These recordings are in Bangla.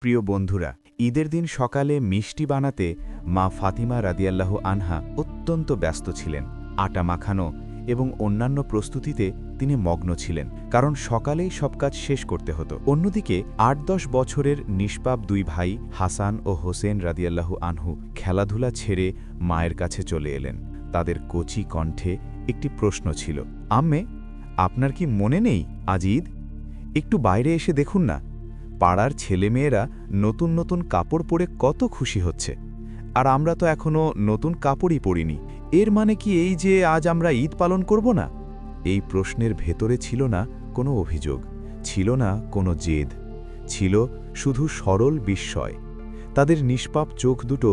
প্রিয় বন্ধুরা, ঈদের দিন সকালে মিষ্টি বানাতে মা ফাতিমা রাদিয়াল্লাহু আনহা অত্যন্ত ব্যস্ত ছিলেন। আটা মাখানো এবং অন্যান্য প্রস্তুতিতে তিনি মগ্ন ছিলেন, কারণ সকালেই সব কাজ শেষ করতে হতো। অন্যদিকে ৮-১০ বছরের নিষ্পাপ দুই ভাই হাসান ও হোসেন রাদিয়াল্লাহু আনহু খেলাধুলা ছেড়ে মায়ের কাছে চলে এলেন। তাদের কচি কণ্ঠে একটি প্রশ্ন ছিল, আম্মে, আপনার কি মনে নেই আজ ঈদ? একটু বাইরে এসে দেখুন না, পাড়ার ছেলেমেয়েরা নতুন নতুন কাপড় পরে কত খুশি হচ্ছে, আর আমরা তো এখনো নতুন কাপড়ই পরিনি। এর মানে কি এই যে আজ আমরা ঈদ পালন করব না? এই প্রশ্নের ভেতরে ছিল না কোনো অভিযোগ, ছিল না কোনো জেদ, ছিল শুধু সরল বিস্ময়। তাদের নিষ্পাপ চোখ দুটো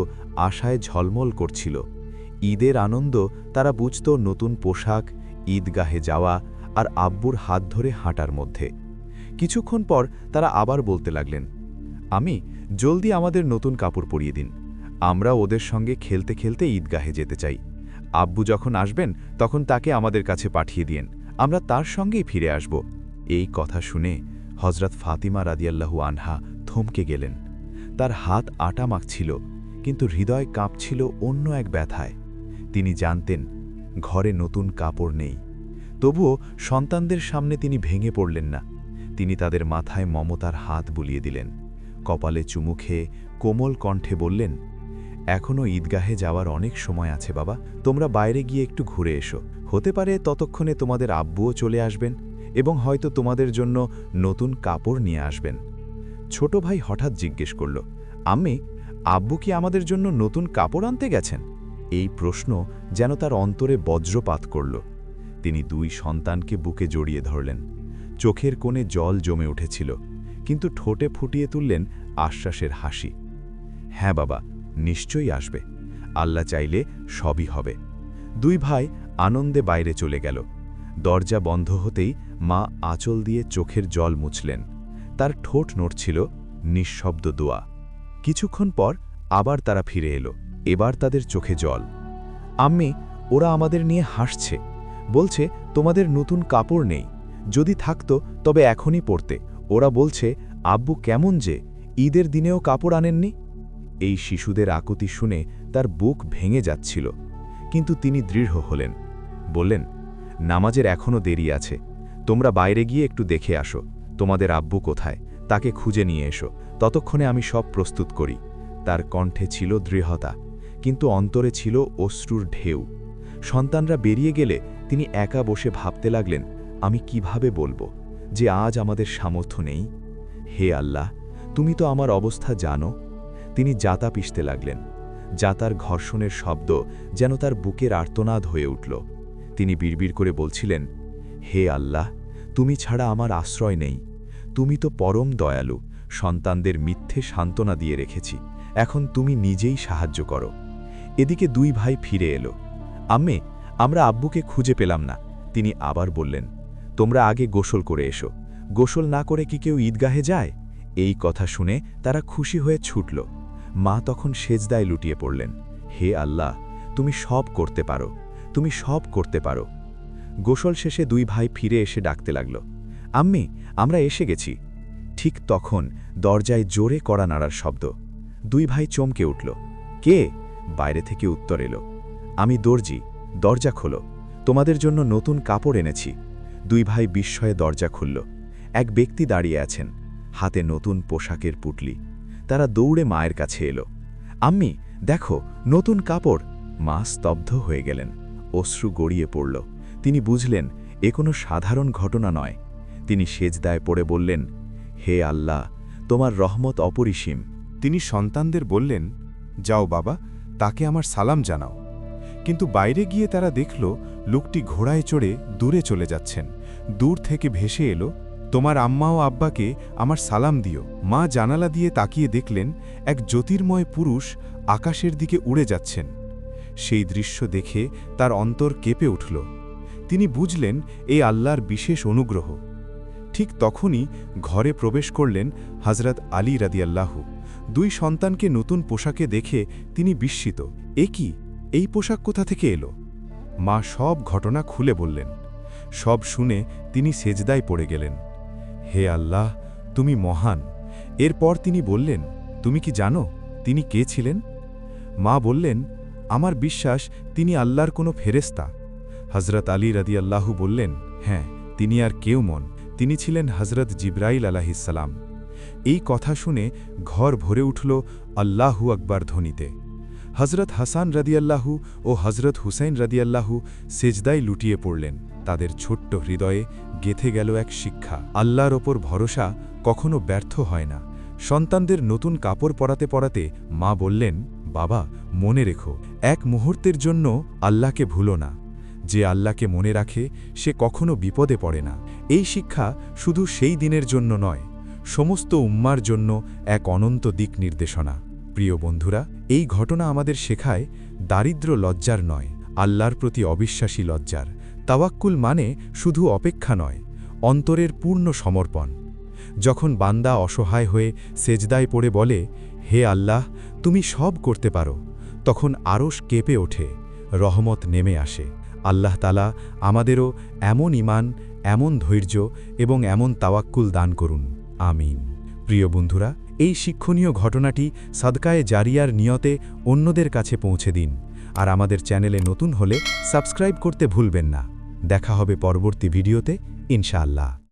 আশায় ঝলমল করছিল। ঈদের আনন্দ তারা বুঝত নতুন পোশাক, ঈদগাহে যাওয়া আর আব্বুর হাত ধরে হাঁটার মধ্যে। কিছুক্ষণ পর তারা আবার বলতে লাগলেন, আমি জলদি আমাদের নতুন কাপড় পরিয়ে দিন, আমরা ওদের সঙ্গে খেলতে খেলতে ঈদগাহে যেতে চাই। আব্বু যখন আসবেন তখন তাকে আমাদের কাছে পাঠিয়ে দিয়েন, আমরা তার সঙ্গেই ফিরে আসব। এই কথা শুনে হযরত ফাতিমা রাদিয়াল্লাহু আনহা থমকে গেলেন। তার হাত আটা মাখছিল, কিন্তু হৃদয় কাঁপছিল অন্য এক ব্যথায়। তিনি জানতেন ঘরে নতুন কাপড় নেই, তবুও সন্তানদের সামনে তিনি ভেঙে পড়লেন না। তিনি তাদের মাথায় মমতার হাত বুলিয়ে দিলেন, কপালে চুমু খেয়ে কোমল কণ্ঠে বললেন, এখনও ঈদগাহে যাওয়ার অনেক সময় আছে বাবা, তোমরা বাইরে গিয়ে একটু ঘুরে এসো। হতে পারে ততক্ষণে তোমাদের আব্বুও চলে আসবেন এবং হয়তো তোমাদের জন্য নতুন কাপড় নিয়ে আসবেন। ছোট ভাই হঠাৎ জিজ্ঞেস করল, আম্মি, আব্বু কি আমাদের জন্য নতুন কাপড় আনতে গেছেন? এই প্রশ্ন যেন তার অন্তরে বজ্রপাত করল। তিনি দুই সন্তানকে বুকে জড়িয়ে ধরলেন। চোখের কোণে জল জমে উঠেছিল, কিন্তু ঠোঁটে ফুটিয়ে তুললেন আশ্বাসের হাসি। হ্যাঁ বাবা, নিশ্চয়ই আসবে, আল্লাহ চাইলে সবই হবে। দুই ভাই আনন্দে বাইরে চলে গেল। দরজা বন্ধ হতেই মা আঁচল দিয়ে চোখের জল মুছলেন। তার ঠোঁট নড়ছিল, নিঃশব্দ দোয়া। কিছুক্ষণ পর আবার তারা ফিরে এলো, এবার তাদের চোখে জল। আম্মি, ওরা আমাদের নিয়ে হাসছে, বলছে তোমাদের নতুন কাপড় নেই, যদি থাকতো তবে এখনই পরতে। ওরা বলছে আব্বু কেমন যে ঈদের দিনেও কাপড় আনেননি। এই শিশুদের আকুতি শুনে তার বুক ভেঙে যাচ্ছিল, কিন্তু তিনি দৃঢ় হলেন। বললেন, নামাজের এখনও দেরি আছে, তোমরা বাইরে গিয়ে একটু দেখে আসো, তোমাদের আব্বু কোথায় তাকে খুঁজে নিয়ে এসো, ততক্ষণে আমি সব প্রস্তুত করি। তার কণ্ঠে ছিল দৃঢ়তা, কিন্তু অন্তরে ছিল অশ্রুর ঢেউ। সন্তানরা বেরিয়ে গেলে তিনি একা বসে ভাবতে লাগলেন, আমি কিভাবে বলবো যে আজ আমাদের সামর্থ্য নেই? হে আল্লাহ, তুমি তো আমার অবস্থা জানো। তিনি জাতা পিষতে লাগলেন। জাতার ঘর্ষণের শব্দ যেন তার বুকের আর্তনাদ হয়ে উঠল। তিনি বিড়বিড় করে বলছিলেন, হে আল্লাহ, তুমি ছাড়া আমার আশ্রয় নেই, তুমি তো পরম দয়ালু, সন্তানদের মিথ্যে সান্ত্বনা দিয়ে রেখেছি, এখন তুমি নিজেই সাহায্য করো। এদিকে দুই ভাই ফিরে এলো। আম্মে, আমরা আব্বুকে খুঁজে পেলাম না। তিনি আবার বললেন, তোমরা আগে গোসল করে এসো, গোসল না করে কি কেউ ঈদগাহে যায়? এই কথা শুনে তারা খুশি হয়ে ছুটল। মা তখন সেজদায় লুটিয়ে পড়লেন, হে আল্লাহ, তুমি সব করতে পারো, তুমি সব করতে পারো। গোসল শেষে দুই ভাই ফিরে এসে ডাকতে লাগল, আম্মি, আমরা এসে গেছি। ঠিক তখন দরজায় জোরে কড়া নাড়ার শব্দ। দুই ভাই চমকে উঠল। কে? বাইরে থেকে উত্তর এলো, আমি দর্জি, দরজা খোলো, তোমাদের জন্য নতুন কাপড় এনেছি। দুই ভাই বিস্ময়ে দরজা খুলল। এক ব্যক্তি দাঁড়িয়ে আছেন, হাতে নতুন পোশাকের পুটলি। তারা দৌড়ে মায়ের কাছে এলো। আম্মি, দেখো, নতুন কাপড়। মা স্তব্ধ হয়ে গেলেন, অশ্রু গড়িয়ে পড়ল। তিনি বুঝলেন এ কোনো সাধারণ ঘটনা নয়। তিনি সেজদায় পড়ে বললেন, হে আল্লাহ, তোমার রহমত অপরিসীম। তিনি সন্তানদের বললেন, যাও বাবা, তাকে আমার সালাম জানাও। কিন্তু বাইরে গিয়ে তারা দেখল লোকটি ঘোড়ায় চড়ে দূরে চলে যাচ্ছেন। দূর থেকে ভেসে এলো, তোমার আম্মা ও আব্বাকে আমার সালাম দিও। মা জানালা দিয়ে তাকিয়ে দেখলেন এক জ্যোতির্ময় পুরুষ আকাশের দিকে উড়ে যাচ্ছেন। সেই দৃশ্য দেখে তার অন্তর কেঁপে উঠল। তিনি বুঝলেন এই আল্লাহর বিশেষ অনুগ্রহ। ঠিক তখনই ঘরে প্রবেশ করলেন হযরত আলী রাদিয়াল্লাহু। দুই সন্তানকে নতুন পোশাকে দেখে তিনি বিস্মিত। এ কি, এই পোশাক কোথা থেকে এলো? মা সব ঘটনা খুলে বললেন। সব শুনে তিনি সেজদায় পড়ে গেলেন। হে আল্লাহ, তুমি মহান, এরপর তিনি বললেন, তুমি কি জানো তিনি কে ছিলেন? মা বললেন, আমার বিশ্বাস তিনি আল্লাহর কোনো ফেরেশতা। হজরত আলী রাদিয়াল্লাহু বললেন, হ্যাঁ, তিনি আর কেউ নন, তিনি ছিলেন হজরত জিবরাইল আলাইহিসসালাম। এই কথা শুনে ঘর ভরে উঠল আল্লাহু আকবার ধ্বনিতে। হজরত হাসান রাদিয়াল্লাহু ও হজরত হুসাইন রাদিয়াল্লাহু সেজদায় লুটিয়ে পড়লেন। তাদের ছোট্ট হৃদয়ে গেঁথে গেল এক শিক্ষা, আল্লাহর ওপর ভরসা কখনো ব্যর্থ হয় না। সন্তানদের নতুন কাপড় পরাতে পরাতে মা বললেন, বাবা, মনে রেখো, এক মুহূর্তের জন্য আল্লাহকে ভুলো না। যে আল্লাহকে মনে রাখে সে কখনো বিপদে পড়ে না। এই শিক্ষা শুধু সেই দিনের জন্য নয়, সমস্ত উম্মার জন্য এক অনন্ত দিক নির্দেশনা। প্রিয় বন্ধুরা, এই ঘটনা আমাদের শেখায় দারিদ্র্য লজ্জার নয়, আল্লাহর প্রতি অবিশ্বাসী লজ্জার। তাওয়াক্কুল মানে শুধু অপেক্ষা নয়, অন্তরের পূর্ণ সমর্পণ। যখন বান্দা অসহায় হয়ে সেজদায় পড়ে বলে, হে আল্লাহ, তুমি সব করতে পারো, তখন আরশ কেঁপে ওঠে, রহমত নেমে আসে। আল্লাহ তাআলা আমাদেরও এমন ঈমান, এমন ধৈর্য এবং এমন তাওয়াক্কুল দান করুন। আমিন। প্রিয় বন্ধুরা, এই শিক্ষণীয় ঘটনাটি সাদকায়ে জারিয়ার নিয়তে অন্যদের কাছে পৌঁছে দিন। আর আমাদের চ্যানেলে নতুন হলে সাবস্ক্রাইব করতে ভুলবেন না। দেখা হবে পরবর্তী ভিডিওতে, ইনশাআল্লাহ।